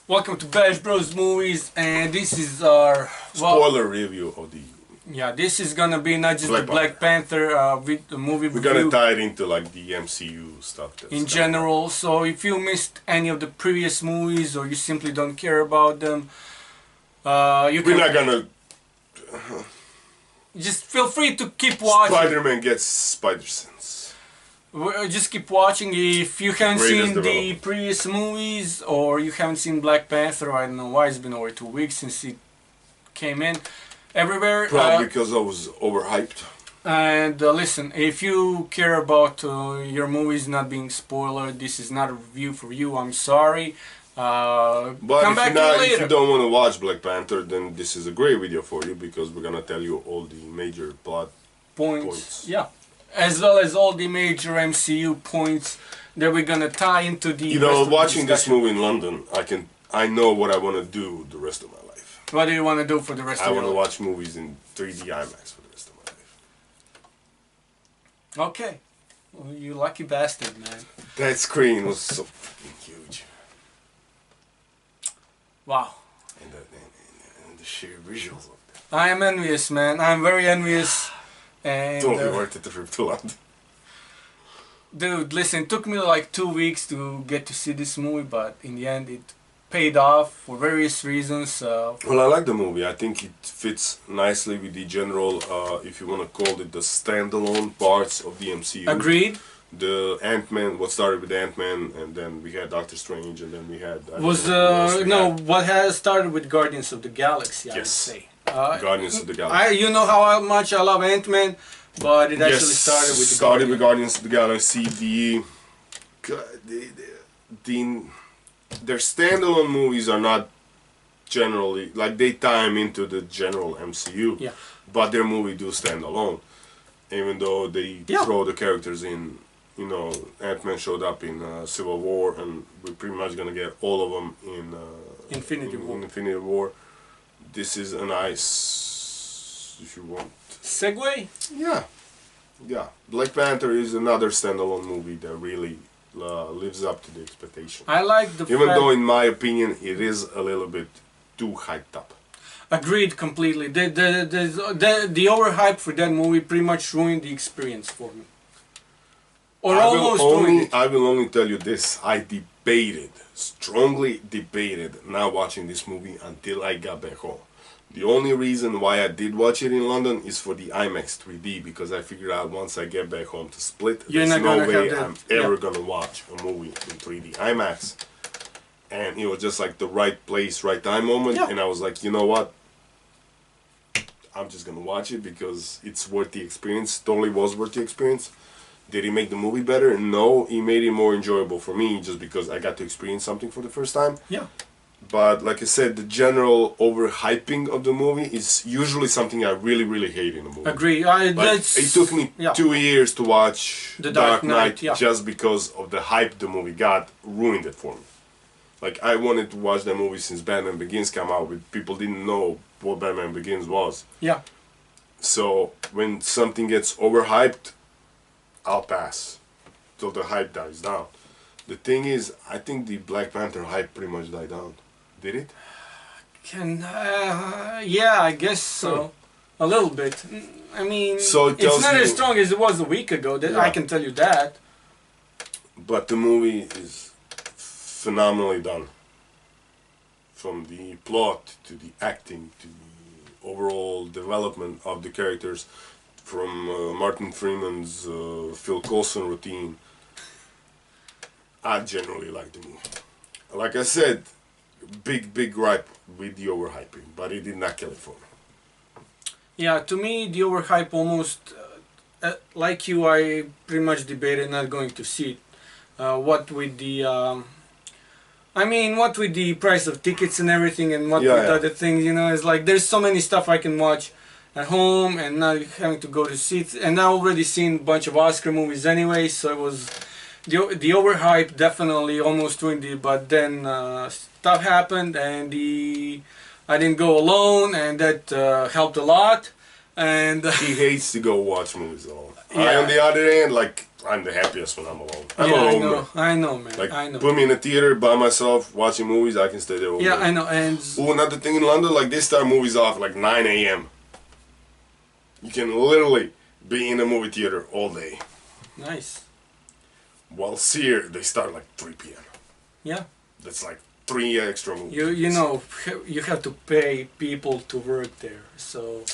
Welcome to Bash Bros Movies, and this is our spoiler review of the. Yeah, this is gonna be not just the Black Panther with the movie We're review. gonna tie it into like the MCU stuff. In general, so if you missed any of the previous movies or you simply don't care about them, we're not gonna. Just feel free to keep watching. Spider-Man gets spider sense. Just keep watching. If you haven't seen the previous movies or you haven't seen Black Panther, I don't know why it's been over 2 weeks since it came in everywhere. Probably because I was overhyped. And listen, if you care about your movies not being spoiled, this is not a review for you. I'm sorry. But come back later. If you don't want to watch Black Panther, then this is a great video for you because we're gonna tell you all the major plot points. Yeah, as well as all the major MCU points that we're gonna tie into the. You know, watching this movie in London, I know what I want to do the rest of my life. What do you want to do for the rest of your life? I want to watch movies in 3D IMAX for the rest of my life. Okay, well, you lucky bastard, man. That screen was so fucking huge. Wow. And the sheer visuals of that. I am envious, man. I'm very envious. And totally worth it to trip to London. Dude, listen, it took me like 2 weeks to get to see this movie, but in the end it paid off for various reasons. Well, I like the movie. I think it fits nicely with the general, if you want to call it the standalone parts of the MCU. Agreed. The Ant-Man, what started with Ant-Man, and then we had Doctor Strange, and then we had... what has started with Guardians of the Galaxy, I would say. Guardians of the Galaxy. You know how much I love Ant-Man, but it actually started with Guardians of the Galaxy. Their standalone movies are not generally, like they tie them into the general MCU, yeah. But their movie do stand alone, even though they throw the characters in. You know, Ant-Man showed up in Civil War, and we're pretty much gonna get all of them in Infinity War. This is a nice, if you want, segue. Yeah. Black Panther is another standalone movie that really lives up to the expectation. I like the even though, in my opinion, it is a little bit too hyped up. Agreed completely. The overhype for that movie pretty much ruined the experience for me. Or almost ruined it. I will only tell you this. I strongly debated not watching this movie until I got back home. The only reason why I did watch it in London is for the IMAX 3D, because I figured out once I get back home to Split, there's no way I'm ever gonna watch a movie in 3D IMAX. And it was just like the right place, right time moment, and I was like, you know what? I'm just gonna watch it because it's worth the experience. Totally was worth the experience. Did he make the movie better? No, he made it more enjoyable for me just because I got to experience something for the first time. Yeah. But like I said, the general overhyping of the movie is usually something I really, really hate in a movie. Agree. It took me 2 years to watch The Dark Knight just because of the hype the movie got, ruined it for me. Like, I wanted to watch that movie since Batman Begins came out, but people didn't know what Batman Begins was. Yeah. So, when something gets overhyped, I'll pass till the hype dies down. The thing is, I think the Black Panther hype pretty much died down. Did it? Yeah, I guess so. A little bit. I mean, it's not as strong as it was a week ago. I can tell you that. But the movie is phenomenally done. From the plot to the acting to the overall development of the characters. From Martin Freeman's Phil Coulson routine. I generally like the movie. Like I said, big gripe with the overhyping, but it did not kill it for me. Yeah, to me the overhype almost, like you, I pretty much debated not going to see it. What with the price of tickets and everything, and what with other things, you know, it's like there's so many stuff I can watch at home and not having to go to see it. And I already seen a bunch of Oscar movies anyway, so it was the overhype definitely almost ruined it. But then stuff happened, and I didn't go alone, and that helped a lot. And he hates to go watch movies alone. I, on the other hand, like, I'm the happiest when I'm alone. I'm Yeah, alone, man. I know, man. Like, I know. put me in a theater by myself, watching movies, I can stay there all Yeah, day. I know. And Oh, another thing in London, like, they start movies off like 9 a.m. You can literally be in a movie theater all day. nice. While here, they start like 3 p.m. Yeah. That's like 3 extra movies. You know, you have to pay people to work there, so.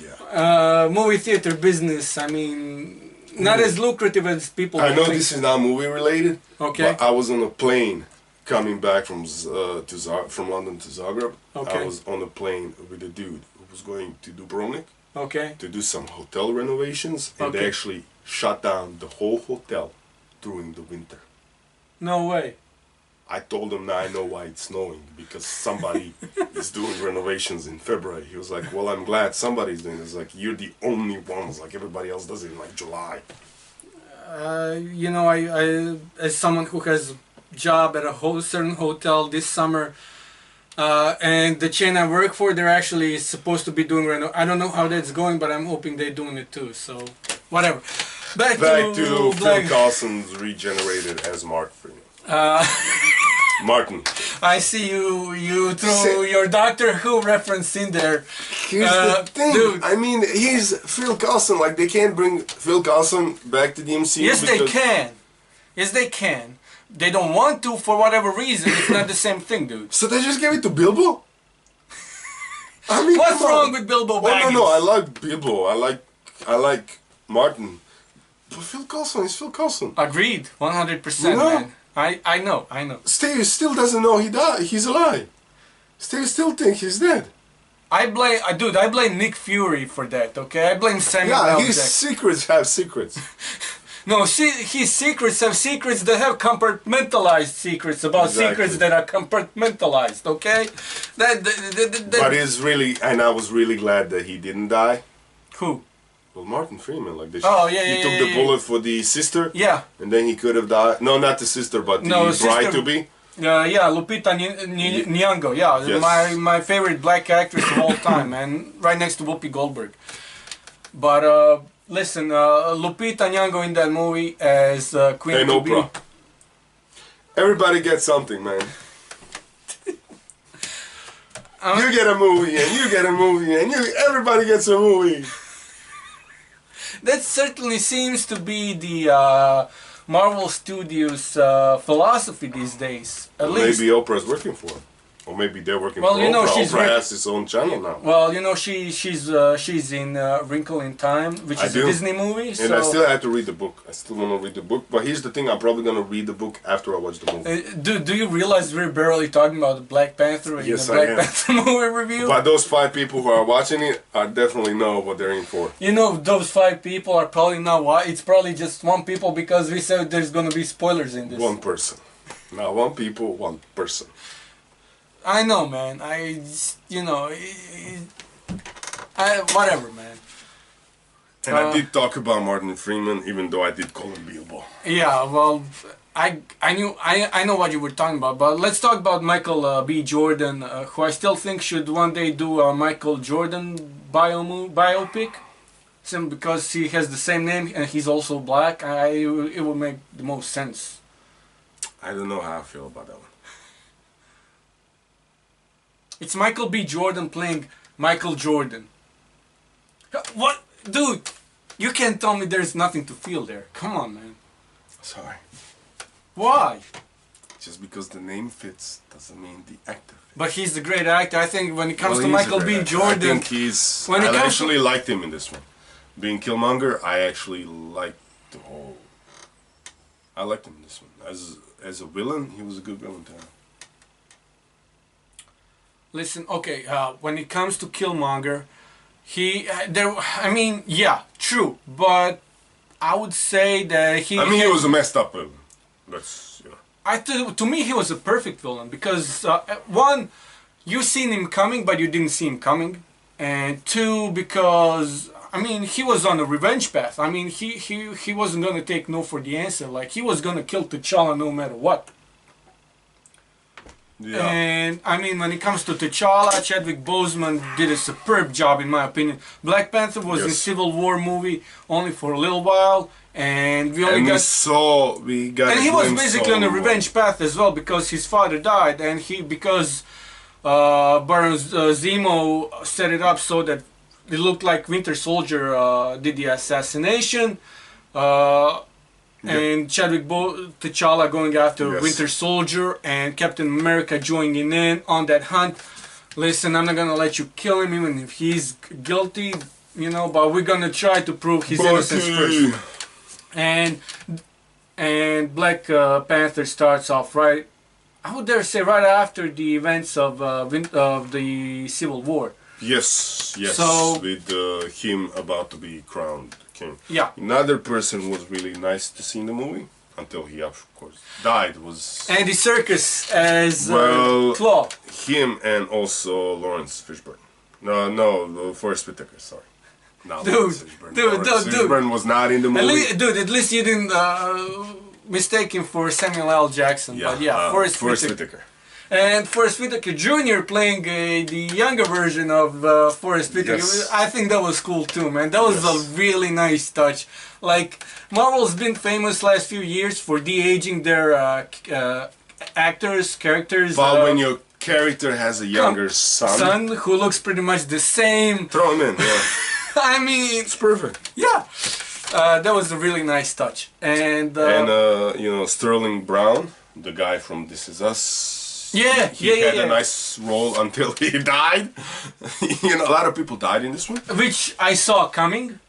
Yeah. Movie theater business. I mean, not as lucrative as people. I know think. this is not movie related. Okay. But I was on a plane coming back from from London to Zagreb. Okay. I was on a plane with a dude who was going to Dubrovnik Okay. to do some hotel renovations, and they Okay. actually shut down the whole hotel during the winter. No way. I told him now I know why it's snowing, because somebody is doing renovations in February. He was like, well, I'm glad somebody's doing this. Like, you're the only ones, like everybody else does it in like July. You know, I as someone who has job at a certain hotel this summer, and the chain I work for, they're actually supposed to be doing I don't know how that's going, but I'm hoping they're doing it too. So, whatever. Back to to Phil Coulson's regenerated as Mark Freeman. Martin. I see you threw your Doctor Who reference in there. Here's the thing, dude. I mean, he's Phil Coulson. Like, they can't bring Phil Coulson back to the MCU. Yes, they can. Yes, they can. They don't want to for whatever reason. It's not the same thing, dude. So they just gave it to Bilbo? I mean, What's wrong with Bilbo Baggins? No, I like Bilbo. I like Martin. But Phil Coulson is Phil Coulson. Agreed, 100%, You know? man. I know. Steve still doesn't know he's alive. Steve still thinks he's dead. I blame Nick Fury for that, okay? I blame Samuel Yeah, L. his Jackson. secrets have secrets. No, his secrets have secrets that have compartmentalized secrets about Exactly. secrets that are compartmentalized, okay? But it's really, and I was really glad that he didn't die. Who? Well, Martin Freeman, like this. Oh, yeah, he yeah, took yeah, the yeah. bullet for the sister. Yeah. And then he could have died. No, not the sister, but the No, bride sister- to be. Yeah, Lupita Nyong'o, yeah, Yes. my favorite black actress of all time, man, right next to Whoopi Goldberg. But listen, Lupita Nyong'o in that movie as Queen And to be. Oprah. Everybody gets something, man. You get a movie, and you get a movie, and everybody gets a movie. That certainly seems to be the Marvel Studios philosophy these days. At least. Maybe Oprah's working for him. Or maybe they're working Well, for you know, Oprah. she's Oprah has his own channel now. Well, you know, she's in Wrinkle in Time, which I is a do. Disney movie. And I still have to read the book. I still want to read the book. But here's the thing, I'm probably going to read the book after I watch the movie. Do you realize we're barely talking about the Black Panther in Yes, the I Black am. Panther movie review? But those 5 people who are watching it, I definitely know what they're in for. You know, those 5 people are probably not why. It's probably just 1 people because we said there's gonna be spoilers in this. 1 person. Not 1 people, 1 person. I know, man. Whatever, man. And I did talk about Martin Freeman, even though I did call him Bilbo. Yeah, well, I know what you were talking about, but let's talk about Michael B. Jordan, who I still think should one day do a Michael Jordan biopic, simply because he has the same name and he's also black. It would make the most sense. I don't know how I feel about that one. It's Michael B. Jordan playing Michael Jordan. What? Dude, you can't tell me there's nothing to feel there. Come on, man. Sorry. Why? Just because the name fits doesn't mean the actor fits. But he's a great actor. I think when it comes to He's a Michael great B. actor. Jordan... I think he's... When it I comes actually liked him in this one. Being Killmonger, I actually liked the whole... I liked him in this one. As a villain, he was a good villain to have. Listen, okay, when it comes to Killmonger, I mean, yeah, true, but I would say that he... I mean, he was a messed up villain. That's, you know... To me, he was a perfect villain, because, 1, you seen him coming, but you didn't see him coming, and 2, because, I mean, he was on a revenge path. I mean, he wasn't gonna take no for the answer, like, he was gonna kill T'Challa no matter what. Yeah. And I mean, when it comes to T'Challa, Chadwick Boseman did a superb job, in my opinion. Black Panther was in Civil War movie only for a little while, and we only got. And he was basically on a revenge path as well, because his father died, and because Baron Zemo set it up so that it looked like Winter Soldier did the assassination. And Chadwick T'Challa going after Winter Soldier, and Captain America joining in on that hunt. Listen, I'm not gonna let you kill him even if he's guilty, you know, but we're gonna try to prove his innocence first. And Black Panther starts off right, I would dare say, right after the events of the Civil War. Yes, So, with him about to be crowned king. Yeah. Another person was really nice to see in the movie, until he, of course, died, was... Andy Serkis as Claw. Him and also Lawrence Fishburne. No, Forrest Whitaker, sorry. No, Dude, Fishburne was not in the movie. At least you didn't mistake him for Samuel L. Jackson. Yeah, but yeah, Forrest Whitaker. And Forrest Whitaker Jr. playing the younger version of Forrest Whitaker. Yes. I think that was cool too, man. That was a really nice touch. Like, Marvel's been famous last few years for de-aging their characters. But when your character has a younger son who looks pretty much the same, throw him in, yeah. I mean... It's perfect. Yeah. That was a really nice touch. And you know, Sterling Brown, the guy from This Is Us. He had a nice role until he died. You know, a lot of people died in this one. Which I saw coming.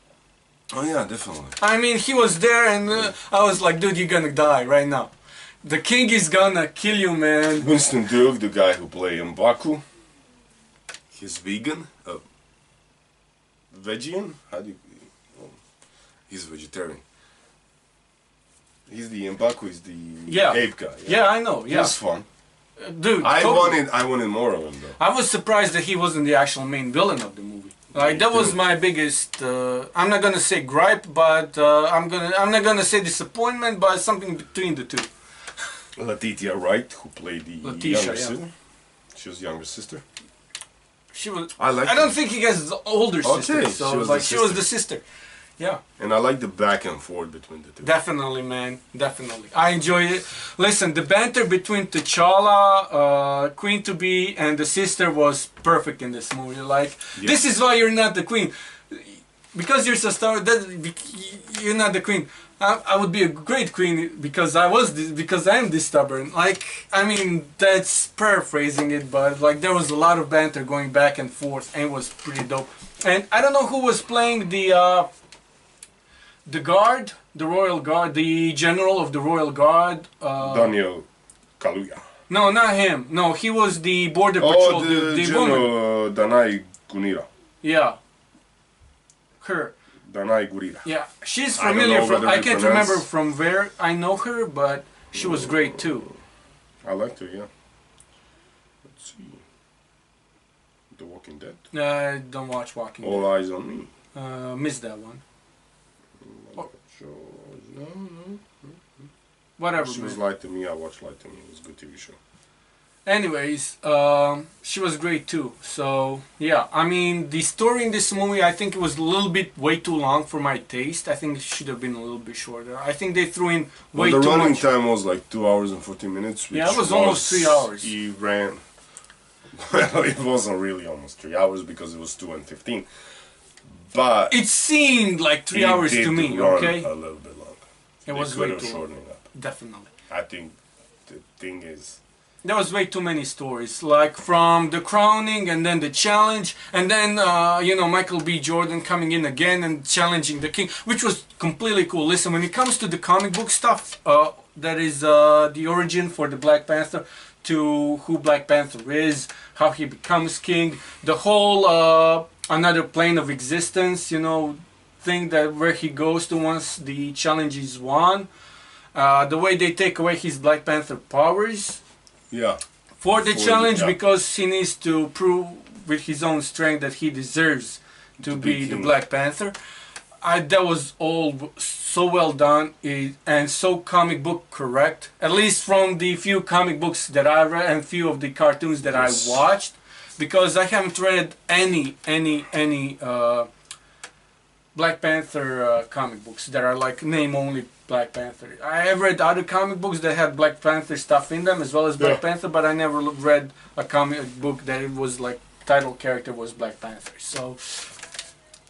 Oh yeah, definitely. I mean, he was there and I was like, dude, you're gonna die right now. The king is gonna kill you, man. Winston Duke, the guy who played M'Baku. He's vegan. Vegian? How do you... Oh, he's vegetarian. He's the M'Baku is the ape guy. Yeah, I know. Yeah. It was fun. Dude, I wanted more of him though. I was surprised that he wasn't the actual main villain of the movie. Like, that was my biggest. I'm not gonna say gripe, but I'm not gonna say disappointment, but something between the two. Letitia Wright, who played the younger sister. She was younger sister. She was. I don't think he has the older sister, so she was the sister. Yeah. And I like the back and forth between the two. Definitely, man. Definitely. I enjoy it. Listen, the banter between T'Challa, Queen to Be, and the sister was perfect in this movie. Like, this is why you're not the queen. Because you're so star, you're not the queen. I would be a great queen because I am this stubborn. Like, I mean, that's paraphrasing it, but like there was a lot of banter going back and forth, and it was pretty dope. And I don't know who was playing the guard, the royal guard, the general of the royal guard. Daniel Kaluuya. No, not him. No, he was the border patrol. The general woman. Danai Gunira. Yeah. Her. Danai Gurira. Yeah, she's familiar from. I can't remember from where I know her, but she was great too. I liked her, yeah. Let's see. The Walking Dead. I don't watch Walking Dead. All Eyes on Me. Missed that one. No. Whatever. She was Light to Me. I watched Light to Me. It was a good TV show. Anyways, she was great too. So yeah, I mean, the story in this movie, I think it was a little bit way too long for my taste. I think it should have been a little bit shorter. I think they threw in way too much. The running time was like 2 hours and 14 minutes. Which yeah, it was almost 3 hours. He ran. Well, it wasn't really almost 3 hours because it was 2 and 15. But it seemed like 3 hours to me. Okay, a little bit longer. It was way too long. Definitely. I think the thing is, there was way too many stories, like from the crowning and then the challenge, and then you know, Michael B. Jordan coming in again and challenging the king, which was completely cool. Listen, when it comes to the comic book stuff, that is the origin for the Black Panther, to who Black Panther is, how he becomes king, the whole another plane of existence, you know, thing that where he goes to once the challenge is won, the way they take away his Black Panther powers. Yeah. For the challenge, because he needs to prove with his own strength that he deserves to be the Black Panther. that was all so well done and so comic book correct. At least from the few comic books that I read and few of the cartoons that I watched, because I haven't read any Black Panther comic books that are like name only Black Panther. I have read other comic books that had Black Panther stuff in them as well as Black Panther, but I never read a comic book that it was like title character was Black Panther. So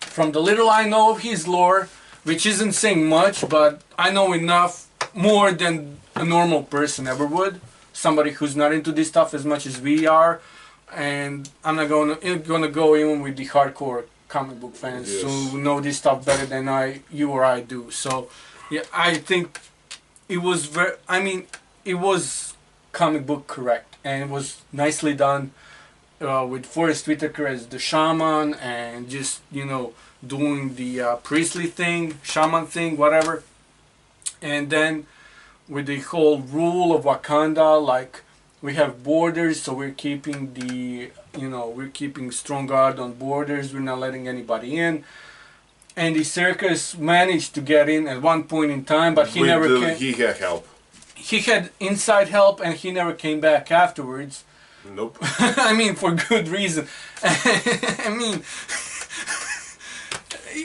from the little I know of his lore, which isn't saying much, but I know enough, more than a normal person ever would. Somebody who's not into this stuff as much as we are, and I'm not gonna go even with the hardcore comic book fans who know this stuff better than you or I do. So yeah, I think it was it was comic book correct, and it was nicely done. With Forrest Whitaker as the shaman, and just, you know, doing the priestly thing, shaman thing, whatever. And then with the whole rule of Wakanda, like we have borders, so we're keeping we're keeping strong guard on borders. We're not letting anybody in. And the circus managed to get in at one point in time, but he never came. He had help. He had inside help, and he never came back afterwards. Nope. I mean, for good reason. I mean...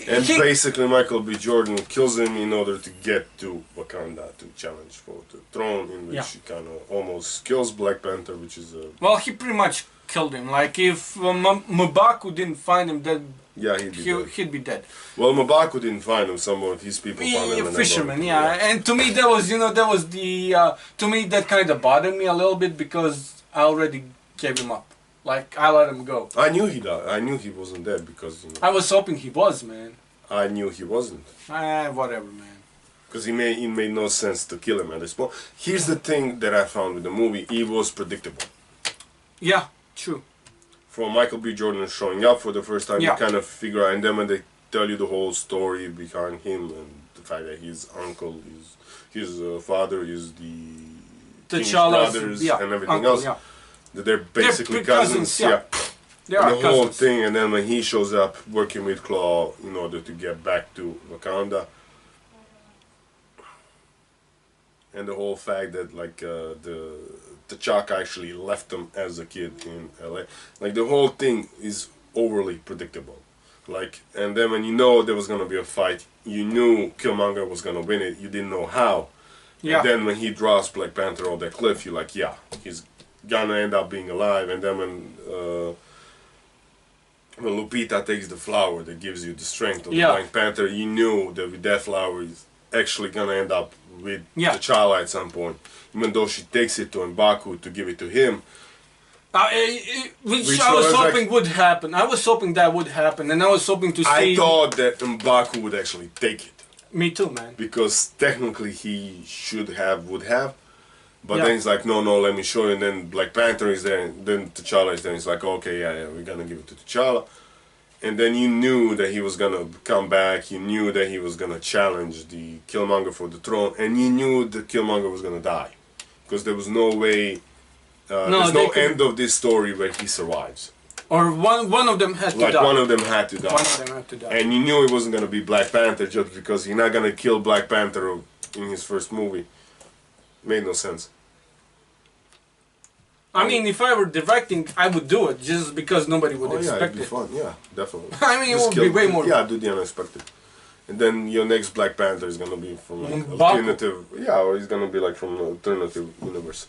And basically Michael B. Jordan kills him in order to get to Wakanda to challenge for the throne, in which he kind of almost kills Black Panther, which is a... Well, he pretty much killed him. Like, if M'Baku didn't find him dead, he'd be dead. Well, M'Baku didn't find him. Some of his people found him. Fisherman, And to me, that was, to me, that kind of bothered me a little bit, because I already gave him up. Like, I let him go. I knew he died. I knew he wasn't dead because, I was hoping he was, man. I knew he wasn't. Whatever, man. Because it made no sense to kill him at this point. Here's the thing that I found with the movie. It was predictable. Yeah, true. From Michael B. Jordan showing up for the first time, you kind of figure out, and then when they tell you the whole story behind him, and the fact that his uncle, his father is the King's brothers and everything else. They're basically cousins. They are the cousins. Whole thing, and then when he shows up working with Claw in order to get back to Wakanda, and the whole fact that like the T'Chaka actually left him as a kid in LA, like the whole thing is overly predictable. Like, and then when you know there was gonna be a fight, you knew Killmonger was gonna win it. You didn't know how. And then when he draws Black Panther off that cliff, you're like, he's gonna end up being alive. And then when Lupita takes the flower that gives you the strength of the Black Panther, you knew that with that flower is actually gonna end up with T'Challa at some point. Even though she takes it to M'Baku to give it to him. Which I was hoping would happen. I was hoping that would happen, and I was hoping to see... I thought that M'Baku would actually take it. Me too, man. Because technically he would have. But then he's like, no, let me show you. And then Black Panther is there, and then T'Challa is there. And he's like, okay, we're gonna give it to T'Challa. And then you knew that he was gonna come back. You knew that he was gonna challenge the Killmonger for the throne, and you knew that Killmonger was gonna die, because there was no way. There's no end of this story where he survives. Or one of them had to die. Like one of them had to die. One of them had to die. And you knew it wasn't gonna be Black Panther just because you're not gonna kill Black Panther in his first movie. Made no sense. I mean, if I were directing, I would do it just because nobody would expect it'd be fun. Yeah, definitely. I mean, it would be way more. Yeah, do the unexpected. And then your next Black Panther is gonna be from like alternative. Yeah, or he's gonna be like from an alternative universe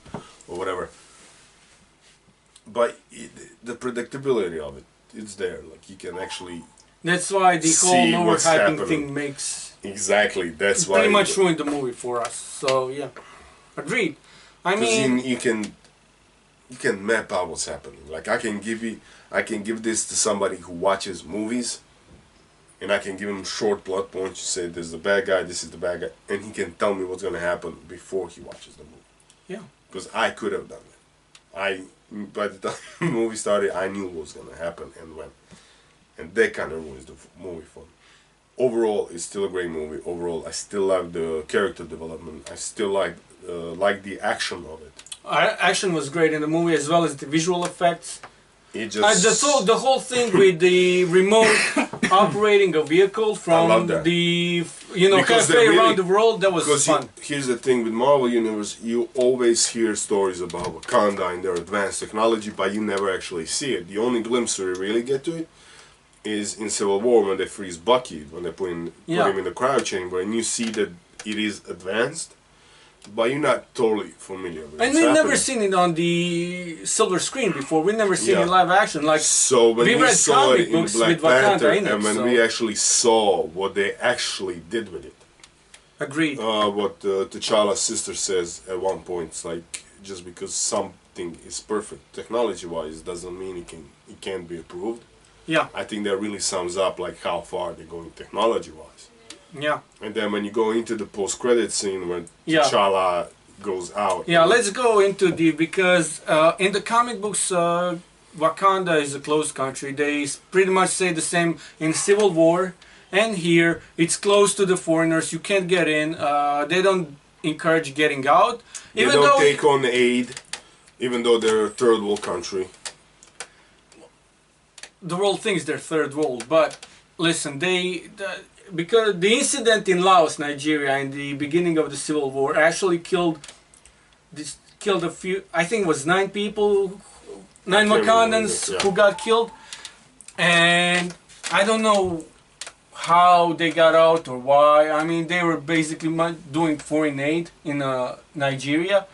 or whatever. But the predictability of it's there. Like you can actually. That's why the whole overhyping thing makes. Exactly. That's why. Pretty much ruined the movie for us. So yeah, agreed. I mean, you can map out what's happening. Like I can give this to somebody who watches movies, and I can give him short plot points. You say this is the bad guy, this is the bad guy, and he can tell me what's gonna happen before he watches the movie. Yeah. Because I could have done it. By the time the movie started, I knew what was gonna happen and when, and that kind of ruins the movie for me. Overall, it's still a great movie. Overall, I still like the character development. I still like the action of it. Action was great in the movie, as well as the visual effects. It just the whole thing with the remote operating a vehicle from the cafe around the world. That was fun. Here's the thing with Marvel Universe, you always hear stories about Wakanda and their advanced technology, but you never actually see it. The only glimpse we really get to it is in Civil War when they freeze Bucky, when they put him in the cryo chamber, and you see that it is advanced, but you're not totally familiar with it. And we've never seen it on the silver screen before. We've never seen it in live action. Like, so when we read saw it in Black Panther, and when so. we actually saw what they actually did with it. Agreed. What T'Challa's sister says at one point, it's like, just because something is perfect technology-wise doesn't mean it can't be approved. Yeah. I think that really sums up like how far they're going technology-wise. Yeah. And then when you go into the post-credit scene when T'Challa goes out. Yeah, let's go into because in the comic books, Wakanda is a closed country. They pretty much say the same in Civil War, and here it's closed to the foreigners. You can't get in. They don't encourage getting out. They don't take on aid, even though they're a third world country. The world thinks they're third world, but listen, because the incident in Laos, Nigeria, in the beginning of the Civil War, actually killed a few. I think it was 9 people, 9 Wakandans who got killed, and I don't know how they got out or why. I mean, they were basically doing foreign aid in Nigeria,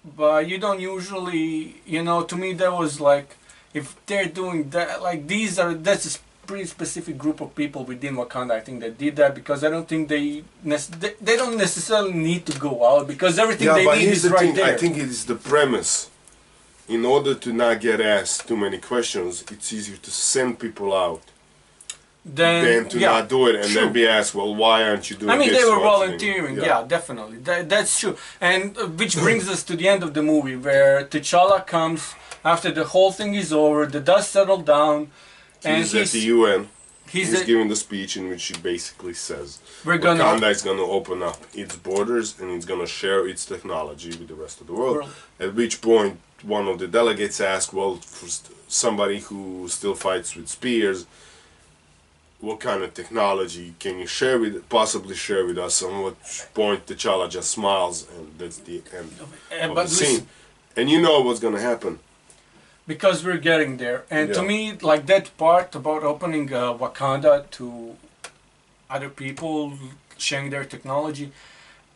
but you don't usually, to me that was like, if they're doing that, like that's a pretty specific group of people within Wakanda, I think, that did that, because I don't think they don't necessarily need to go out, because everything they need is right there. I think it is the premise. In order to not get asked too many questions, it's easier to send people out than to not do it and then be asked, well, why aren't you doing this? I mean, they were volunteering, yeah, definitely. That's true. And which brings us to the end of the movie, where T'Challa comes after the whole thing is over, the dust settled down, and he's at the UN. He's giving the speech in which he basically says Wakanda is going to open up its borders and it's going to share its technology with the rest of the world. At which point, one of the delegates asked, well, for somebody who still fights with spears, what kind of technology can you possibly share with us? On which point T'Challa just smiles, and that's the end of the scene. And you know what's going to happen. Because we're getting there. And to me, like, that part about opening Wakanda to other people, sharing their technology,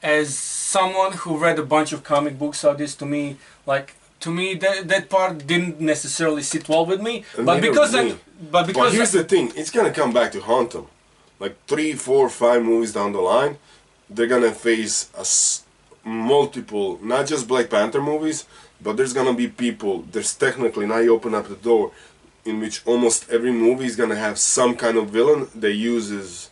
as someone who read a bunch of comic books of this, to me, that part didn't necessarily sit well with me. But here's the thing, it's gonna come back to haunt them. Like 3, 4, 5 movies down the line, they're gonna face multiple, not just Black Panther movies, but there's gonna be people. There's technically, now you open up the door, in which almost every movie is gonna have some kind of villain that uses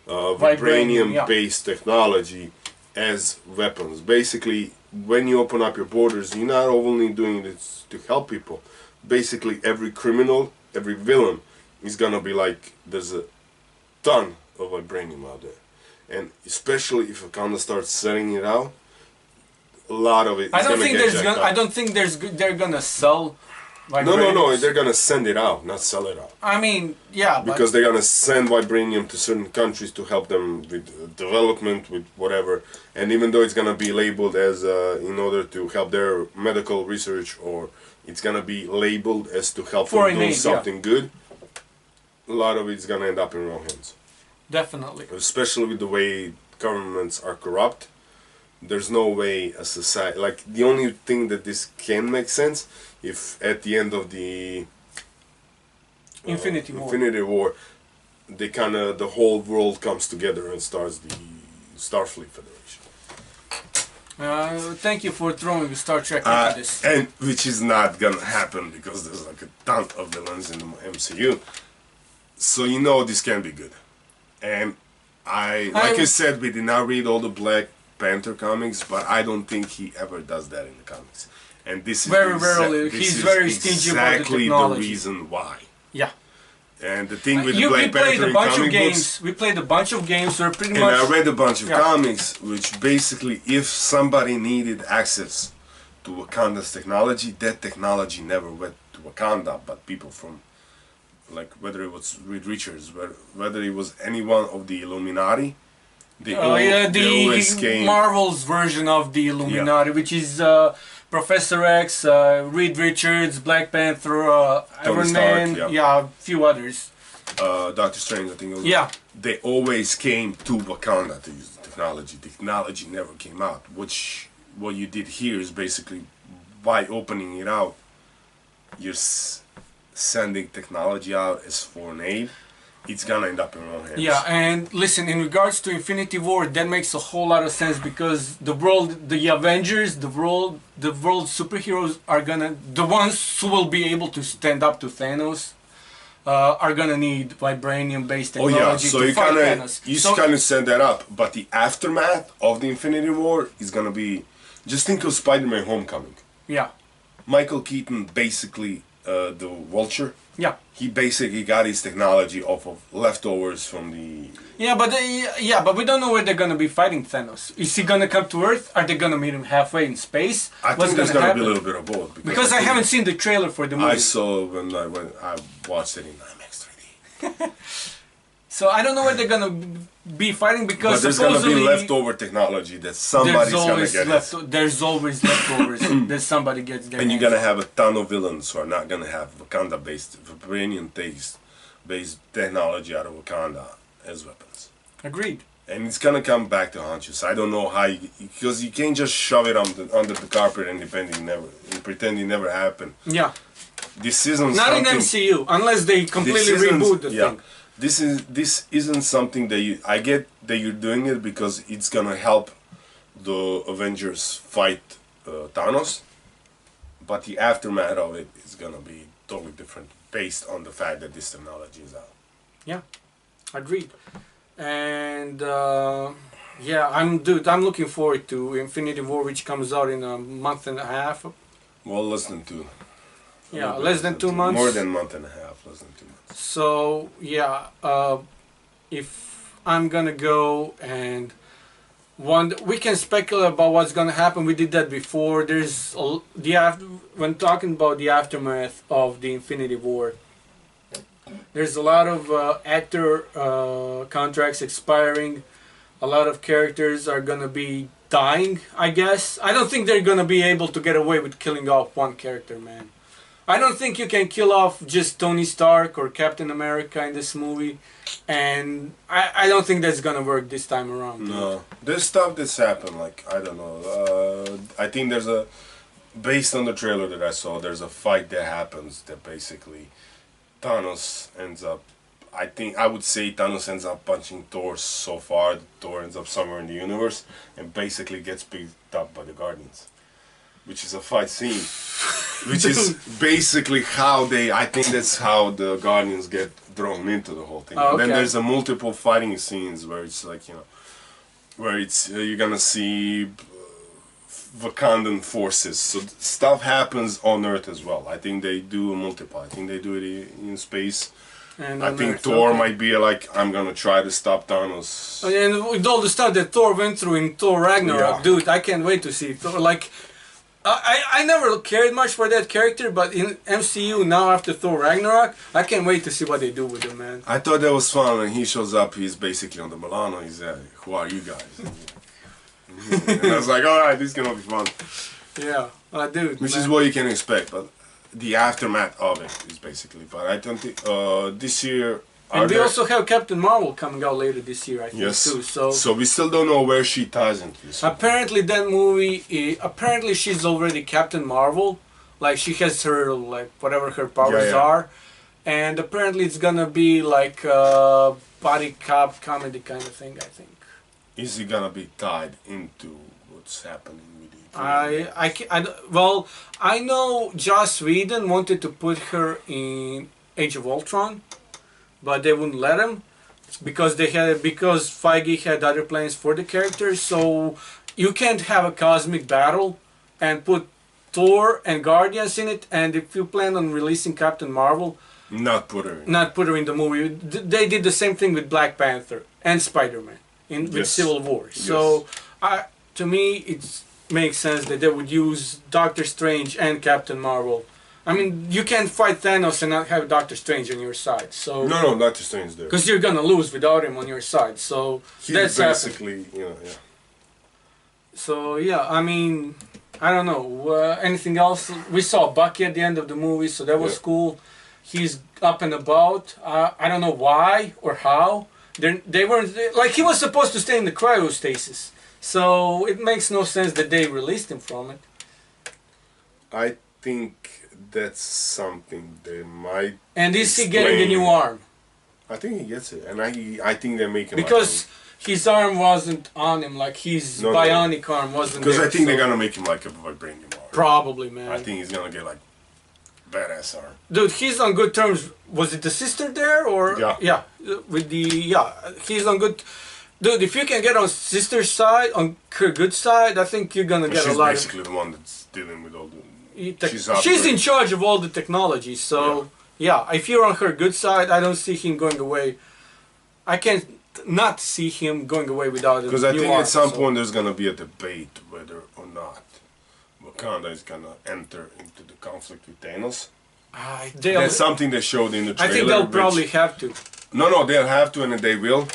vibranium-based technology as weapons. Basically, when you open up your borders, you're not only doing this to help people. Basically, every criminal, every villain is gonna be like, there's a ton of vibranium out there, and especially if Wakanda starts selling it out, a lot of it. I don't think they're gonna sell. No, they're gonna send it out, not sell it out. I mean, yeah, because they're gonna send vibranium to certain countries to help them with development, with whatever. And even though it's gonna be labeled as in order to help their medical research, or it's gonna be labeled as to help them do something good, a lot of it's gonna end up in wrong hands. Definitely. Especially with the way governments are corrupt. There's no way a society, like, the only thing that this can make sense, if at the end of the Infinity War, they the whole world comes together and starts the Starfleet Federation. Thank you for throwing Star Trek into this. And which is not gonna happen, because there's like a ton of villains in the MCU. So you know this can be good. And like I said, we did not read all the Black Panther comics, but I don't think he ever does that in the comics. And this is very rarely. He's very stingy about the technology. Exactly the reason why. Yeah. And the thing with the Black Panther in comic books, we played a bunch of games. Where pretty much. And I read a bunch of comics, which basically, if somebody needed access to Wakanda's technology, that technology never went to Wakanda, but people from like whether it was Reed Richards, whether it was anyone of the Illuminati, they always came. Marvel's version of the Illuminati, which is Professor X, Reed Richards, Black Panther, Iron Man, a few others. Doctor Strange, I think it was. Yeah. They always came to Wakanda to use the technology. Technology never came out. Which, what you did here is basically, by opening it out, you're sending technology out as foreign aid. It's gonna end up in our hands. Yeah, and listen, in regards to Infinity War, that makes a whole lot of sense because the world, the Avengers, the world superheroes are gonna, the ones who will be able to stand up to Thanos, are gonna need vibranium-based technology so to fight Thanos. You kind of set that up, but the aftermath of the Infinity War is gonna be, just think of Spider-Man: Homecoming. Yeah. Michael Keaton basically, the Vulture. Yeah. He basically got his technology off of leftovers from the... Yeah, but we don't know where they're gonna be fighting Thanos. Is he gonna come to Earth? Are they gonna meet him halfway in space? I think there's gonna be a little bit of both. Because I haven't seen the trailer for the movie. I saw when I watched it in IMAX 3D. So I don't know where they're gonna be fighting because but there's gonna be leftover technology that somebody's gonna get. There's always leftovers that somebody gets there. And you're gonna have a ton of villains who are not gonna have Wakanda-based, vibranium-based technology out of Wakanda as weapons. Agreed. And it's gonna come back to haunt you. So I don't know how because you can't just shove it under the carpet and pretend it never happened. Yeah. This isn't not in MCU unless they completely reboot the thing. This isn't something that I get that you're doing it because it's gonna help the Avengers fight Thanos, but the aftermath of it is gonna be totally different based on the fact that this technology is out. Yeah, agreed. And I'm looking forward to Infinity War, which comes out in a month and a half. Well, less than two. Yeah, less than 2 months. More than a month and a half, less than 2 months. So yeah, if I'm gonna go and we can speculate about what's gonna happen. We did that before. There's when talking about the aftermath of the Infinity War, there's a lot of actor contracts expiring. A lot of characters are gonna be dying, I guess. I don't think they're gonna be able to get away with killing off one character, man. I don't think you can kill off just Tony Stark or Captain America in this movie, and I don't think that's gonna work this time around. No, there's stuff that's happened, like, I don't know, I think there's based on the trailer that I saw, there's a fight that happens that basically Thanos ends up, I would say Thanos ends up punching Thor so far, Thor ends up somewhere in the universe, and basically gets picked up by the Guardians. Which is a fight scene, which is basically how I think that's how the Guardians get drawn into the whole thing. Oh, okay. And then there's a multiple fighting scenes where it's like, where it's, you're gonna see Wakandan forces, so stuff happens on Earth as well. I think they do multiply, I think they do it in space. And I think Thor might be like, I'm gonna try to stop Thanos. And with all the stuff that Thor went through in Thor Ragnarok, dude, I can't wait to see Thor, like... I never cared much for that character, but in MCU now after Thor Ragnarok, I can't wait to see what they do with him, man. I thought that was fun when he shows up. He's basically on the Milano. He's who are you guys? And I was like, all right, this is gonna be fun. Yeah, dude. Which is what you can expect, but the aftermath of it is basically. But I don't think this year. And we also have Captain Marvel coming out later this year, I think, too. So we still don't know where she ties into this. Apparently that movie, apparently she's already Captain Marvel. Like, she has her, like, whatever her powers are. And apparently it's gonna be like a body cop comedy kind of thing, I think. Is it gonna be tied into what's happening with it? Well, I know Joss Whedon wanted to put her in Age of Ultron, but they wouldn't let him because Feige had other plans for the character. So you can't have a cosmic battle and put Thor and Guardians in it. And if you plan on releasing Captain Marvel, not put her in the movie. They did the same thing with Black Panther and Spider-Man with Civil War. So to me, it makes sense that they would use Doctor Strange and Captain Marvel I mean, you can't fight Thanos and not have Doctor Strange on your side. So no, Doctor Strange there. Because you're gonna lose without him on your side. So He's basically, yeah. So yeah, I mean, I don't know. Anything else? We saw Bucky at the end of the movie, so that was cool. He's up and about. I don't know why or how. They weren't like he was supposed to stay in the cryostasis. So it makes no sense that they released him from it. I think that's something they might. And is he getting a new arm? I think he gets it, and I think they make him because his arm wasn't on him, like his bionic arm wasn't. Because I think they're gonna make him like a vibranium arm. Probably, man. I think he's gonna get like badass arm. Dude, he's on good terms. Was it the sister there or yeah? With the he's on good. Dude, if you can get on sister's side, on her good side, I think you're gonna get a lot. She's basically the one that's dealing with all the. She's in charge of all the technology, so yeah. If you're on her good side, I don't see him going away. I can't not see him going away without it. Because I think at some point there's gonna be a debate whether or not Wakanda is gonna enter into the conflict with Thanos. That's something they showed in the trailer. I think they'll probably have to. No, they'll have to, and they will.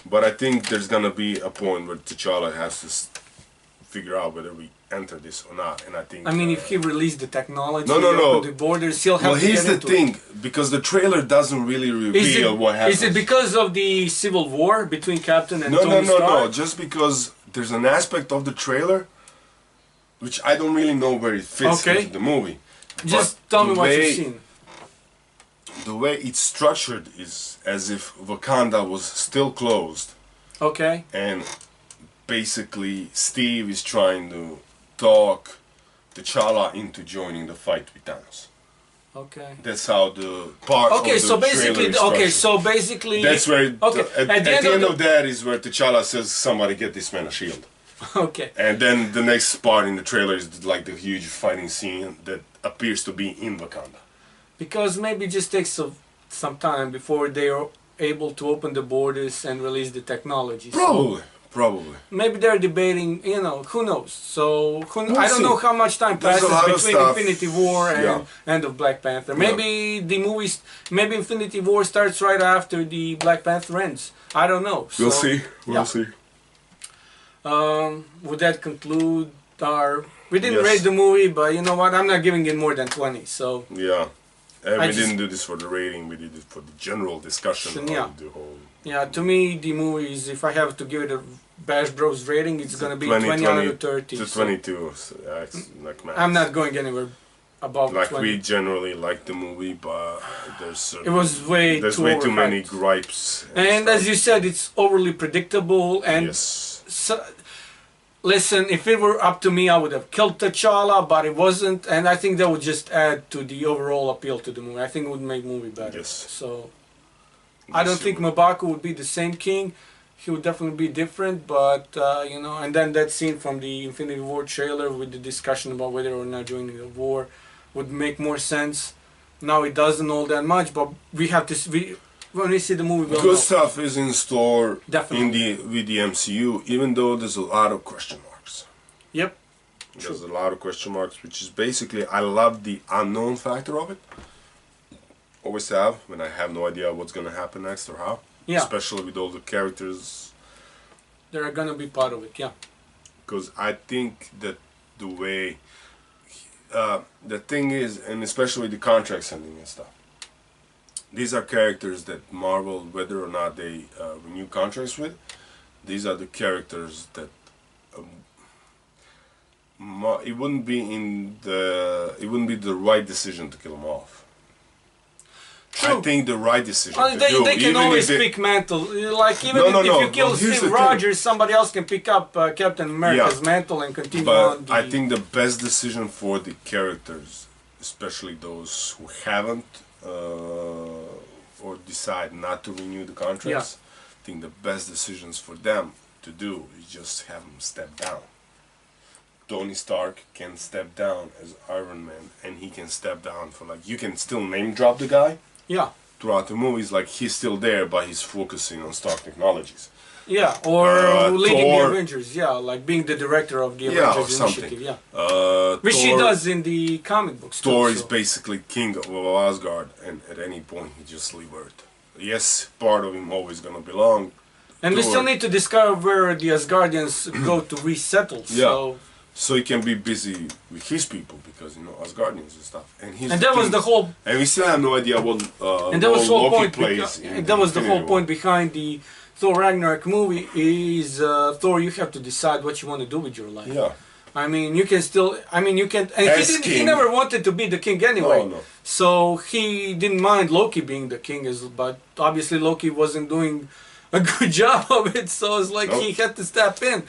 But I think there's gonna be a point where T'Challa has to figure out whether we enter this or not. And I think. I mean, if he released the technology, no. the borders, he'll have to here's the thing, because the trailer doesn't really reveal what happens. Is it because of the civil war between Captain and Tony Stark? No. Just because there's an aspect of the trailer which I don't really know where it fits into the movie. Just tell me what you've seen. The way it's structured is as if Wakanda was still closed. Okay. And basically Steve is trying to talk T'Challa into joining the fight with Thanos. Okay. That's how the part of the trailer is structured. That's where at the end of that is where T'Challa says, somebody get this man a shield. Okay. And then the next part in the trailer is like the huge fighting scene that appears to be in Wakanda. Because maybe it just takes some time before they are able to open the borders and release the technology. Probably. Maybe they're debating, who knows. So, I don't know how much time passes between Infinity War and end of Black Panther. Maybe maybe Infinity War starts right after the Black Panther ends. I don't know. We'll see. We'll see. Would that conclude our... We didn't rate the movie, but you know what? I'm not giving it more than 20, so... Yeah. And we didn't do this for the rating, we did it for the general discussion on the whole... Yeah, to me, the movie is, if I have to give it a Bash Bros rating, it's going to be 20 out of 30. To 22, so it's like max. I'm not going anywhere above 20. We generally like the movie, but there's way too many gripes. And as you said, it's overly predictable. And so, listen, if it were up to me, I would have killed T'Challa, but it wasn't. And I think that would just add to the overall appeal to the movie. I think it would make the movie better. So... I don't think M'Baku would be the same king. He would definitely be different, but, and then that scene from the Infinity War trailer with the discussion about whether or not joining the war would make more sense. Now it doesn't all that much, but we have to... when we see the movie, we'll Good stuff is in store definitely with the MCU, even though there's a lot of question marks. Yep. There's a lot of question marks, which is basically, I love the unknown factor of it. Always have, when I have no idea what's going to happen next or how. Yeah. Especially with all the characters. They're going to be part of it, yeah. Because I think that the way... the thing is, and especially the contract sending and stuff. These are characters that Marvel, whether or not they renew contracts with, these are the characters that... it wouldn't be the right decision to kill them off. True. I think the right decision they can always pick mantle. Like even if you kill Steve Rogers, somebody else can pick up Captain America's mantle and continue on. But I think the best decision for the characters, especially those who haven't or decide not to renew the contracts, I think the best decisions for them to do is just have them step down. Tony Stark can step down as Iron Man, and he can step down for you can still name drop the guy. Yeah. Throughout the movies, he's still there, but he's focusing on Stark Technologies. Yeah, or leading Thor. the Avengers. Yeah, like being the director of the Yeah, Avengers or something. Initiative. Yeah, which he Thor, does in the comic books. Thor too, is so. basically king of Asgard, and at any point he just leave Earth. Yes, part of him always gonna belong. And we still need to discover where the Asgardians go to resettle. Yeah. So he can be busy with his people because Asgardians and stuff. And that was the whole. And we still have no idea what And that was the whole Loki point. plays. And that was the whole point behind the Thor Ragnarok movie. Is Thor? You have to decide what you want to do with your life. Yeah. I mean, you can still. I mean, you can. And he never wanted to be the king anyway. No. So he didn't mind Loki being the king, but obviously Loki wasn't doing a good job of it. So it's like he had to step in.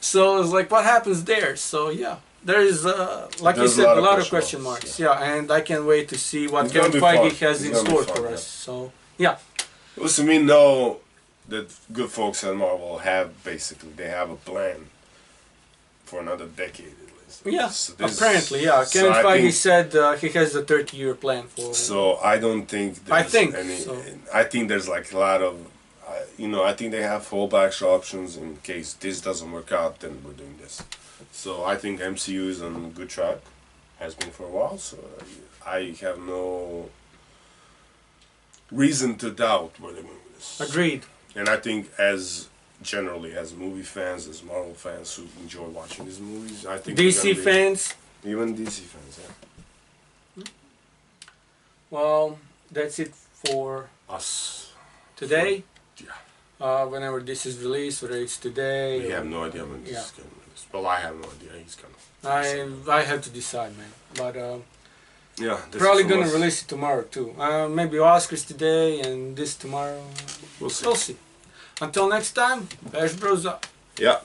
So it's like, what happens there? So yeah, there is, like you said, a lot of question marks. Yeah, and I can't wait to see what Kevin Feige has in store for us. So yeah. Listen, we know that good folks at Marvel they have a plan for another decade at least. Yeah, so apparently, yeah. Kevin Feige said he has a 30-year plan for. So I don't think there's I think there's like a lot of. I think they have fallback options in case this doesn't work out, then we're doing this. So I think MCU is on a good track, has been for a while, so I have no reason to doubt where they're moving this. Agreed. And I think as movie fans, as Marvel fans who enjoy watching these movies, I think DC fans. Even DC fans, yeah. Well, that's it for us today. Yeah. Whenever this is released, whether it's today. We have no idea when this is going to release. Well, I have no idea. He's going to. I have to decide, man. But yeah, probably going to release it tomorrow too. Maybe Oscars today and this tomorrow. We'll see. We'll see. Until next time, Bash Bros up. Yeah.